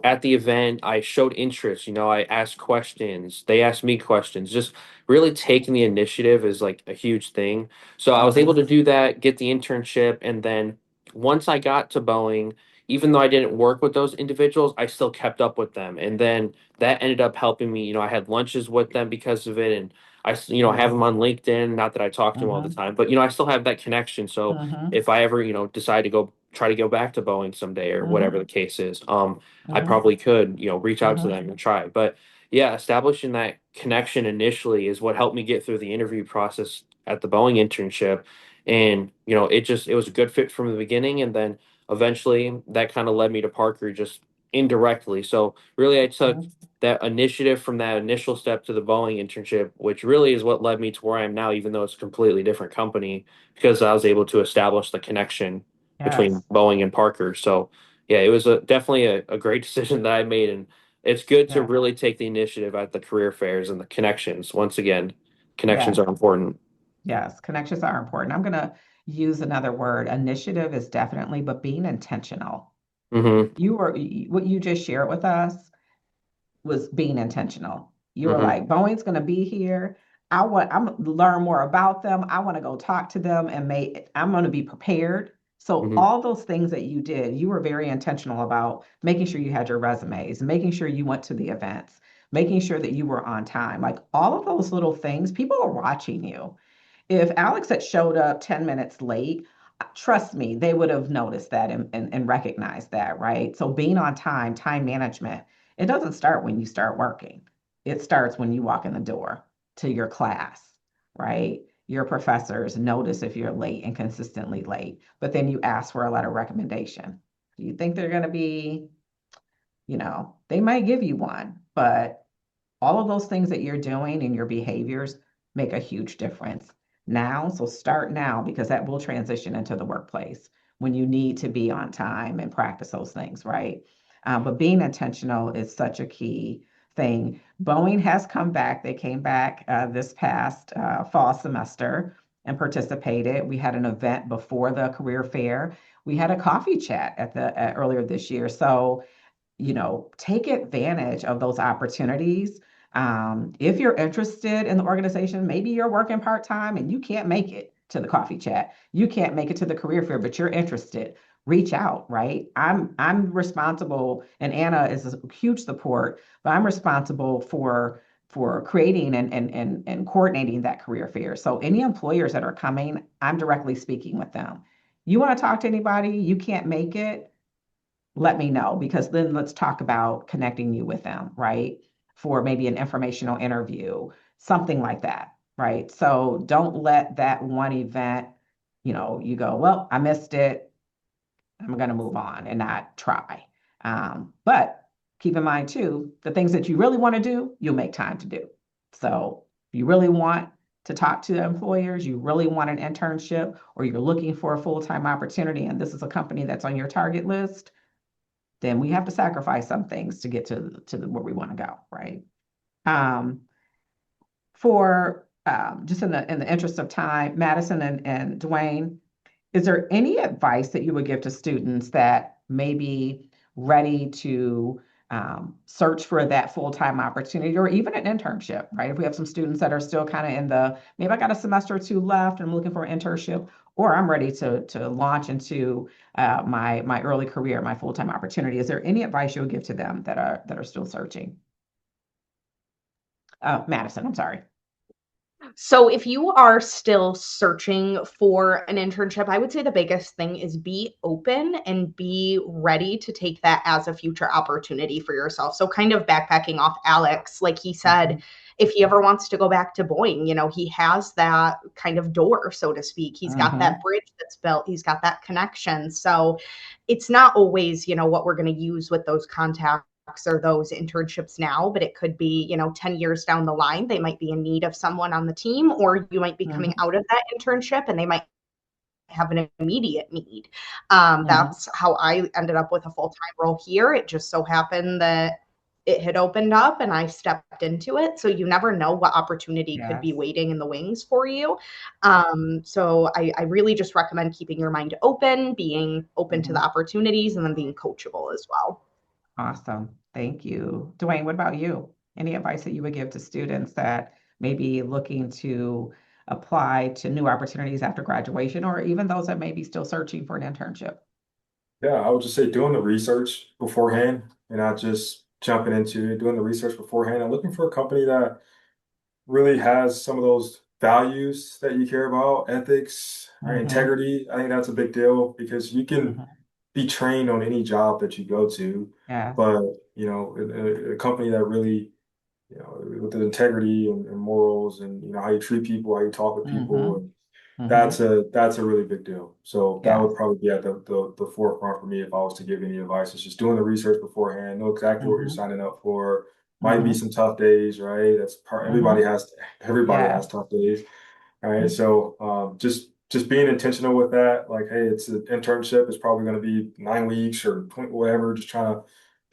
At the event, I showed interest. I asked questions. They asked me questions. Just really taking the initiative is like a huge thing. So I was able to do that, get the internship, and then once I got to Boeing, even though I didn't work with those individuals, I still kept up with them. And then that ended up helping me. I had lunches with them because of it. And have them on LinkedIn. Not that I talk to them all the time, but, I still have that connection. So if I ever, decide to try to go back to Boeing someday or whatever the case is, I probably could, reach out to them and try. But yeah, establishing that connection initially is what helped me get through the interview process at the Boeing internship. And, it was a good fit from the beginning. And then eventually that kind of led me to Parker just indirectly. So really I took that initiative from that initial step to the Boeing internship, which really is what led me to where I am now, even though it's a completely different company, because I was able to establish the connection between Boeing and Parker. So yeah, it was definitely a great decision that I made. And it's good to really take the initiative at the career fairs and the connections. Once again, connections are important. Yes, connections are important. I'm going to use another word. Initiative is definitely, but being intentional. What you just shared with us was being intentional. You were like, Boeing's going to be here. I'm going to learn more about them. I want to go talk to them I'm going to be prepared. So all those things that you did, you were very intentional about making sure you had your resumes, making sure you went to the events, making sure that you were on time. Like all of those little things, people are watching you. If Alex had showed up 10 minutes late, trust me, they would have noticed that and recognized that, right? So being on time, time management, it doesn't start when you start working. It starts when you walk in the door to your class, right? Your professors notice if you're late and consistently late, but then you ask for a letter of recommendation. Do you think they're going to be, they might give you one, but all of those things that you're doing and your behaviors make a huge difference now. So start now, because that will transition into the workplace when you need to be on time and practice those things, right? But being intentional is such a key thing. Boeing has come back. They came back this past fall semester and participated. We had an event before the career fair. We had a coffee chat earlier this year. So take advantage of those opportunities. If you're interested in the organization, maybe you're working part-time and you can't make it to the coffee chat. You can't make it to the career fair, but you're interested. Reach out, right? I'm responsible, and Anna is a huge support, but I'm responsible for creating and coordinating that career fair. So any employers that are coming, I'm directly speaking with them. You want to talk to anybody, you can't make it, let me know, because then let's talk about connecting you with them, right? For maybe an informational interview, something like that, right? So don't let that one event, you go, well, I missed it, I'm going to move on and not try. But keep in mind too, the things that you really want to do, you'll make time to do. So if you really want to talk to employers, you really want an internship, or you're looking for a full-time opportunity, and this is a company that's on your target list, then we have to sacrifice some things to get to where we want to go, right? For just in the interest of time, Madison and DeWayn, is there any advice that you would give to students that may be ready to search for that full-time opportunity or even an internship, right? If we have some students that are still kind of maybe I got a semester or 2 left and I'm looking for an internship, or I'm ready to launch into my early career, my full-time opportunity. Is there any advice you would give to them that are still searching? Madison, I'm sorry. So if you are still searching for an internship, I would say the biggest thing is be open and be ready to take that as a future opportunity for yourself. So kind of backpacking off Alex, like he said, if he ever wants to go back to Boeing, he has that kind of door, so to speak. He's got that bridge that's built. He's got that connection. So it's not always, what we're going to use with those contacts or those internships now, but it could be, 10 years down the line, they might be in need of someone on the team, or you might be coming out of that internship and they might have an immediate need. That's how I ended up with a full-time role here. It just so happened that it had opened up and I stepped into it. So you never know what opportunity could be Yes. waiting in the wings for you. So I really just recommend keeping your mind open, being open to the opportunities, and then being coachable as well. Awesome. Thank you. DeWayn, what about you? Any advice that you would give to students that may be looking to apply to new opportunities after graduation, or even those that may be still searching for an internship? Yeah, I would just say doing the research beforehand and not just jumping into it, doing the research beforehand and looking for a company that really has some of those values that you care about, ethics, right, integrity. I think that's a big deal because you can be trained on any job that you go to, Yes. but a company that really, with the integrity and morals and how you treat people, how you talk with people, and that's a really big deal. So that Yes. would probably be at the forefront for me if I was to give any advice. It's just doing the research beforehand, know exactly what you're signing up for. Might be some tough days, right? That's part. Everybody has Yes. tough days, right? So just being intentional with that, like, hey, it's an internship. It's probably going to be 9 weeks or 20, whatever. Just trying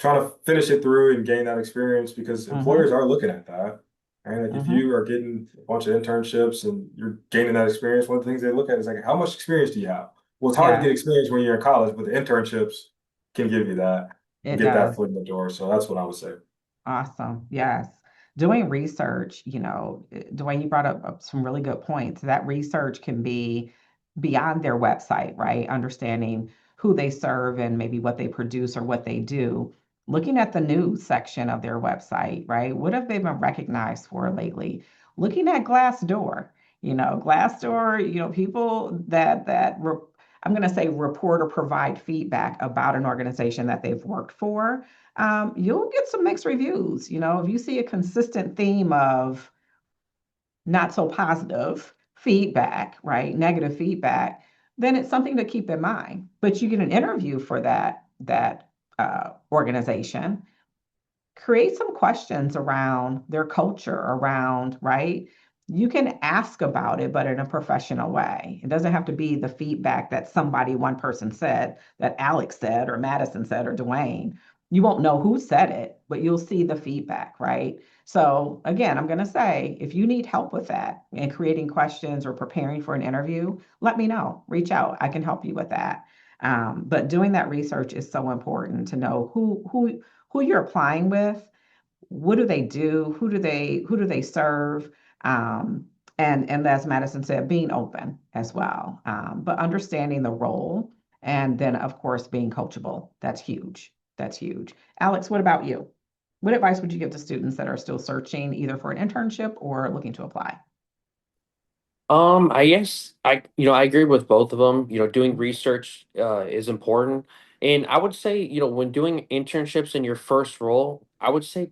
to finish it through and gain that experience because employers are looking at that. Right? Like if you are getting a bunch of internships and you're gaining that experience, one of the things they look at is like, how much experience do you have? Well, it's hard to get Yes, experience when you're in college, but the internships can give you that and it get that does. foot in the door. So that's what I would say. Awesome. Yes. Doing research, Dwayne, you brought up some really good points. That research can be beyond their website, right? Understanding who they serve and maybe what they produce or what they do. Looking at the news section of their website, right? What have they been recognized for lately? Looking at Glassdoor, Glassdoor, people I'm going to say report or provide feedback about an organization that they've worked for. You'll get some mixed reviews. If you see a consistent theme of not so positive feedback, right? Negative feedback, then it's something to keep in mind. But you get an interview for that organization. Create some questions around their culture, around, right? You can ask about it, but in a professional way. It doesn't have to be the feedback that one person said, that Alex said, or Madison said, or DeWayn. You won't know who said it, but you'll see the feedback, right? So again, I'm going to say, if you need help with that and creating questions or preparing for an interview, let me know. Reach out. I can help you with that. But doing that research is so important to know who you're applying with, what do they do, who do they serve, and as Madison said, being open as well, but understanding the role, and then of course being coachable. That's huge. That's huge. Alex, what about you? What advice would you give to students that are still searching either for an internship or looking to apply? I guess I agree with both of them. Doing research is important. And I would say, when doing internships in your first role, I would say,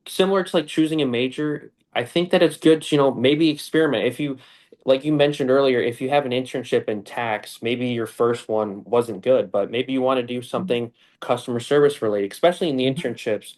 similar to like choosing a major, I think that it's good to, maybe experiment. If you, like you mentioned earlier, if you have an internship in tax, maybe your first one wasn't good, but maybe you want to do something customer service related, especially in the Mhm. internships,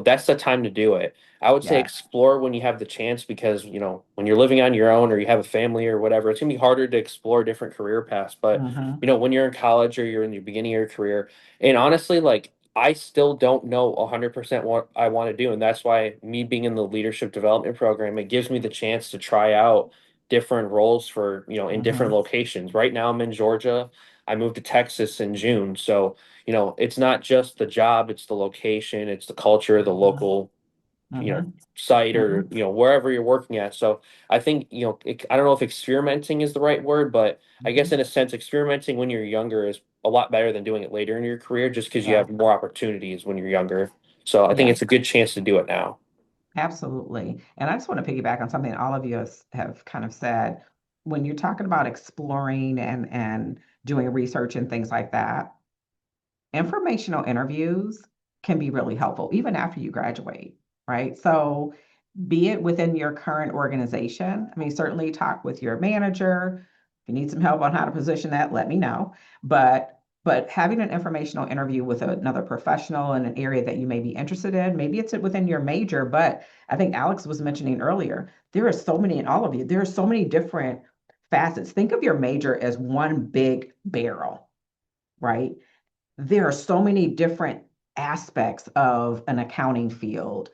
that's the time to do it. I would say Yes. explore when you have the chance because, when you're living on your own or you have a family or whatever, it's gonna be harder to explore different career paths. But, Hmm. when you're in college or you're in the beginning of your career, and honestly, like I still don't know 100% what I want to do. And that's why me being in the leadership development program, it gives me the chance to try out different roles for, in different Hmm. locations. Right now I'm in Georgia. I moved to Texas in June. So, it's not just the job, it's the location, it's the culture, the Hmm. local Hmm. site or Hmm. wherever you're working at. So I think I don't know if experimenting is the right word, but I guess Hmm. in a sense experimenting when you're younger is a lot better than doing it later in your career just because you Yeah. have more opportunities when you're younger. So I think Yeah. it's a good chance to do it now. Absolutely. And I just want to piggyback on something all of you have kind of said. When you're talking about exploring and doing research and things like that, informational interviews can be really helpful even after you graduate, right? So be it within your current organization. I mean, certainly talk with your manager. If you need some help on how to position that, let me know. But But having an informational interview with another professional in an area that you may be interested in, maybe it's within your major, but I think Alex was mentioning earlier, there are so many, and all of you, there are so many different facets. Think of your major as one big barrel, right? There are so many different aspects of an accounting field,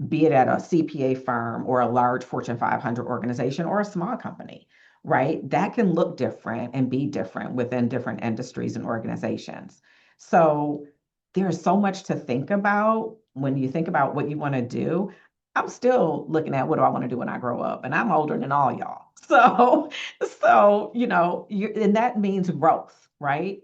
be it at a CPA firm or a large Fortune 500 organization or a small company, right? That can look different and be different within different industries and organizations. So there's so much to think about when you think about what you want to do. I'm still looking at what do I want to do when I grow up, and I'm older than all y'all. So and that means growth, right?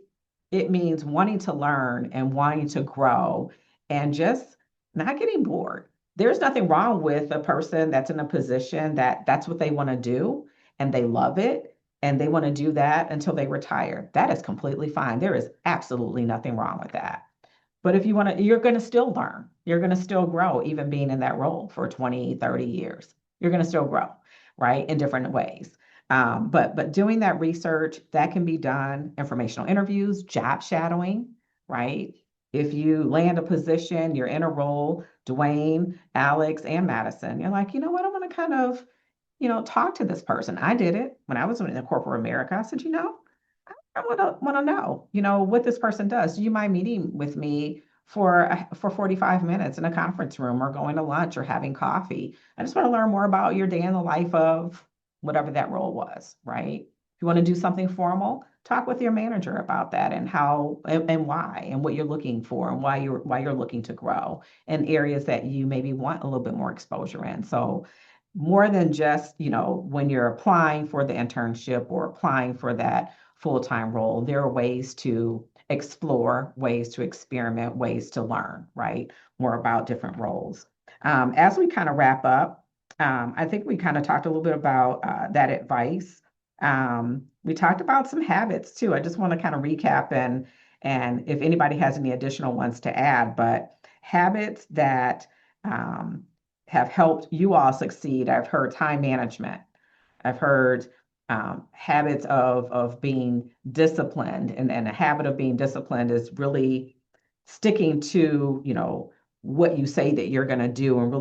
It means wanting to learn and wanting to grow and just not getting bored. There's nothing wrong with a person that's in a position that that's what they want to do and they love it and they want to do that until they retire. That is completely fine. There is absolutely nothing wrong with that. But if you want to, you're going to still learn. You're going to still grow, even being in that role for 20, 30 years. You're going to still grow, right? In different ways. But doing that research, that can be done, informational interviews, job shadowing, right? If you land a position, you're in a role, DeWayn, Alex, and Madison, you're like, you know what, I want to kind of, talk to this person. I did it when I was in the corporate America. I said, I want to know, what this person does. Do you mind meeting with me for 45 minutes in a conference room or going to lunch or having coffee? I just want to learn more about your day in the life of whatever that role was, right? If you want to do something formal, talk with your manager about that and how and why and what you're looking for and why you're looking to grow in areas that you maybe want a little bit more exposure in. So more than just, when you're applying for the internship or applying for that full-time role, there are ways to explore, ways to experiment, ways to learn, right? More about different roles. As we kind of wrap up, I think we kind of talked a little bit about that advice. We talked about some habits too. I just want to kind of recap and if anybody has any additional ones to add, but habits that have helped you all succeed. I've heard time management. I've heard habits of being disciplined, and a habit of being disciplined is really sticking to what you say that you're going to do and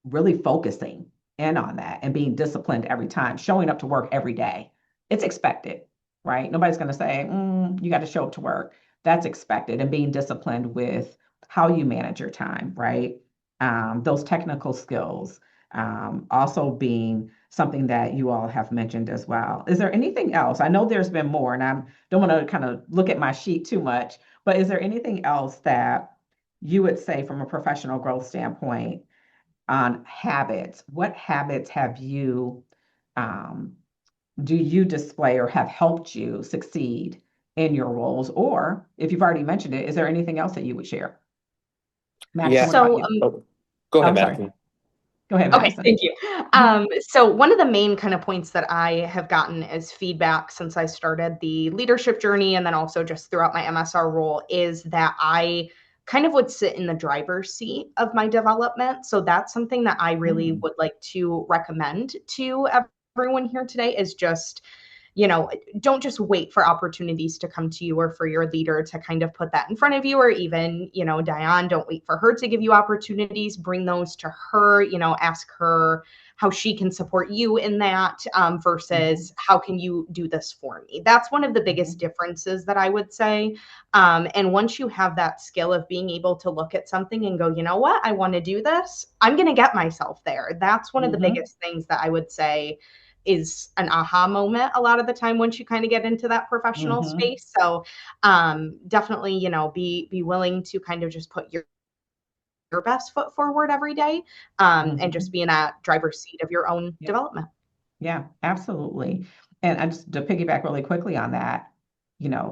really focusing in on that and being disciplined every time, showing up to work every day. It's expected, right? Nobody's going to say, you got to show up to work. That's expected, and being disciplined with how you manage your time, right? Those technical skills, also being something that you all have mentioned as well. Is there anything else? I know there's been more, and I don't want to kind of look at my sheet too much, but is there anything else that you would say from a professional growth standpoint on habits? What habits do you display or have helped you succeed in your roles? Or if you've already mentioned it, is there anything else that you would share? Madison, Yeah. what about So, you? Go Oh, ahead, I'm sorry. Madison. Go ahead, okay, Madison. thank you. Mhm. So one of the main kind of points that I have gotten as feedback since I started the leadership journey and then also just throughout my MSR role is that I kind of would sit in the driver's seat of my development. So that's something that I really would like to recommend to everyone here today is just don't just wait for opportunities to come to you or for your leader to kind of put that in front of you, or even, Diane, don't wait for her to give you opportunities, bring those to her, ask her how she can support you in that versus how can you do this for me? That's one of the biggest differences that I would say. And once you have that skill of being able to look at something and go, you know what, I want to do this, I'm going to get myself there. That's one of the biggest things that I would say is an aha moment a lot of the time once you kind of get into that professional space. So definitely, be willing to kind of just put your best foot forward every day and just be in that driver's seat of your own development. Yeah, absolutely. And I just to piggyback really quickly on that,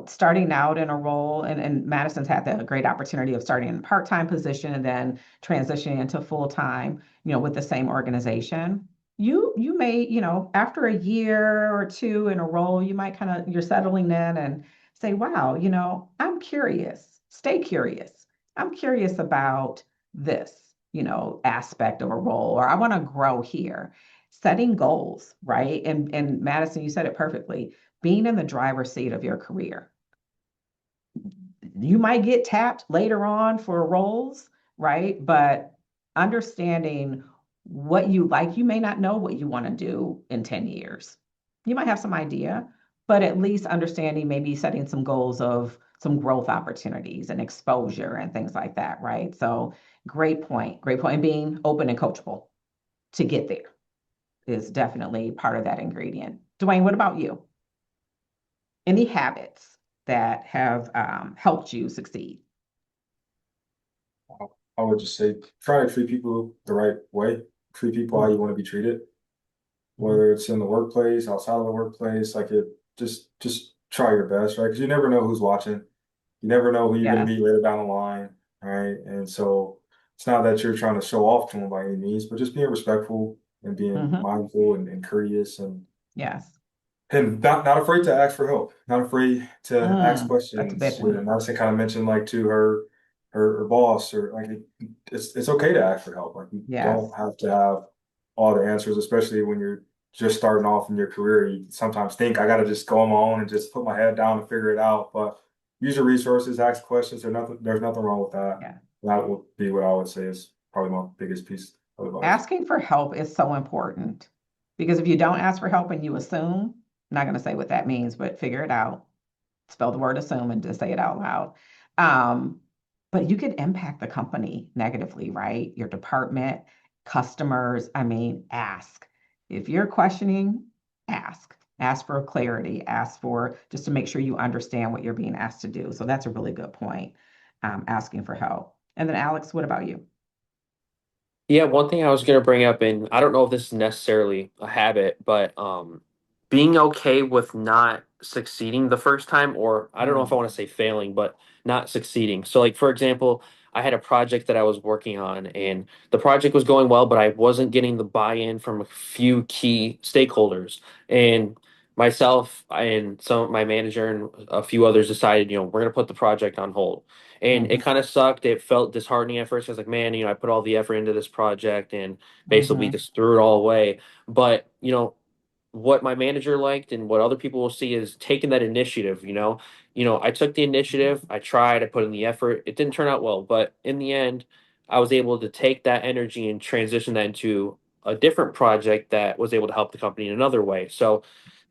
starting out in a role, and Madison's had the great opportunity of starting in a part-time position and then transitioning into full-time, with the same organization. You may, after a year or two in a role, you might you're settling in and say, wow, I'm curious. Stay curious. I'm curious about this, aspect of a role, or I want to grow here. Setting goals, right? And Madison, you said it perfectly. Being in the driver's seat of your career. You might get tapped later on for roles, right? But understanding what you like, you may not know what you want to do in 10 years. You might have some idea, but at least understanding, maybe setting some goals of some growth opportunities and exposure and things like that, right? So great point, great point. And being open and coachable to get there is definitely part of that ingredient. DeWayn, what about you? Any habits that have helped you succeed? I would just say try to treat people the right way. Treat people how you want to be treated, Mhm. whether it's in the workplace, outside of the workplace. Like it, just try your best, right? Because you never know who's watching. You never know who you're going to Yes. meet later down the line, right? And so it's not that you're trying to show off to them by any means, but just being respectful and being Hmm. mindful and courteous Yes. and not afraid to ask for help, not afraid to ask That's a big questions. You know, one. Madison kind of mentioned like to her boss or like it's okay to ask for help. Like you Yes. don't have to have all the answers, especially when you're just starting off in your career. You sometimes think I got to just go on my own and just put my head down and figure it out. But use your resources, ask questions. There's nothing wrong with that. Yeah. That would be what I would say is probably my biggest piece of advice. Asking for help is so important because if you don't ask for help and you assume, I'm not going to say what that means, but figure it out. Spell the word assume and just say it out loud. Um, but you could impact the company negatively, right? Your department, customers. I mean, ask. If you're questioning, ask. Ask for clarity. Ask for just to make sure you understand what you're being asked to do. So that's a really good point. Asking for help. And then, Alex, what about you? Yeah, one thing I was going to bring up, and I don't know if this is necessarily a habit, but being okay with not succeeding the first time, or I don't know if I Mm, want to say failing, but not succeeding. So, like, for example, I had a project that I was working on, and the project was going well, but I wasn't getting the buy-in from a few key stakeholders. And myself and some of my manager and a few others decided, we're going to put the project on hold, and it mhm, kind of sucked. It felt disheartening at first. I was like, man, I put all the effort into this project and basically mhm, just threw it all away. But, what my manager liked and what other people will see is taking that initiative, I took the initiative, I tried, I put in the effort. It didn't turn out well, but in the end, I was able to take that energy and transition that into a different project that was able to help the company in another way. So,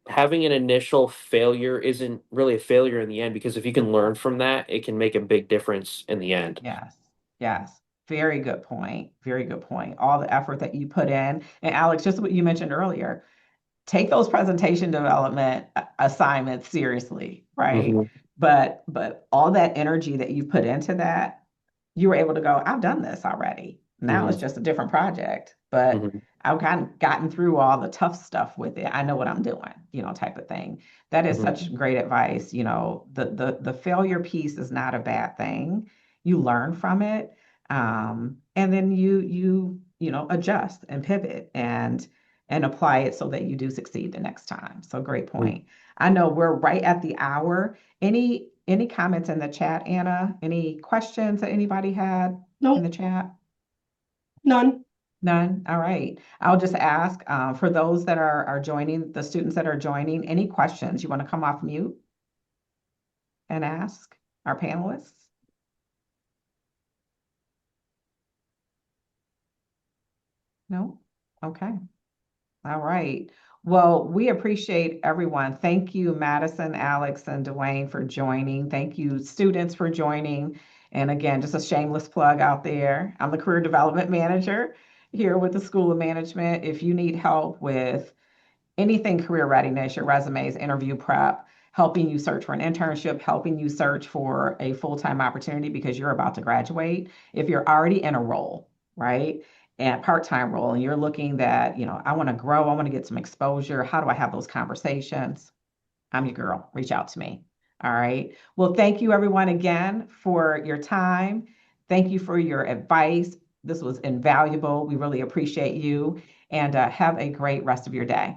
having an initial failure isn't really a failure in the end because if you can learn from that, it can make a big difference in the end. yes, yes. Very good point. Very good point. All the effort that you put in. And Alex, just what you mentioned earlier, take those presentation development assignments seriously, right? Hmm. But all that energy that you put into that, you were able to go, I've done this already. Now Hmm. it's just a different project, but Hmm. I've gotten through all the tough stuff with it. I know what I'm doing, type of thing. That is Hmm. such great advice. The failure piece is not a bad thing. You learn from it. And then you adjust and pivot and apply it so that you do succeed the next time. So great point. I know we're right at the hour. Any comments in the chat, Anna? Any questions that anybody had in the Nope, chat? none. None? All right. I'll just ask for those that are joining, the students that are joining, any questions? You want to come off mute and ask our panelists? No? Okay. All right. Well, we appreciate everyone. Thank you, Madison, Alex, and DeWayn for joining. Thank you, students, for joining. And again, just a shameless plug out there. I'm the Career Development Manager here with the School of Management. If you need help with anything career readiness, your resumes, interview prep, helping you search for an internship, helping you search for a full-time opportunity because you're about to graduate. If you're already in a role, right? And part-time role, and you're looking that, I want to grow, I want to get some exposure. How do I have those conversations? I'm your girl. Reach out to me. All right. Well, thank you everyone again for your time. Thank you for your advice. This was invaluable. We really appreciate you and have a great rest of your day.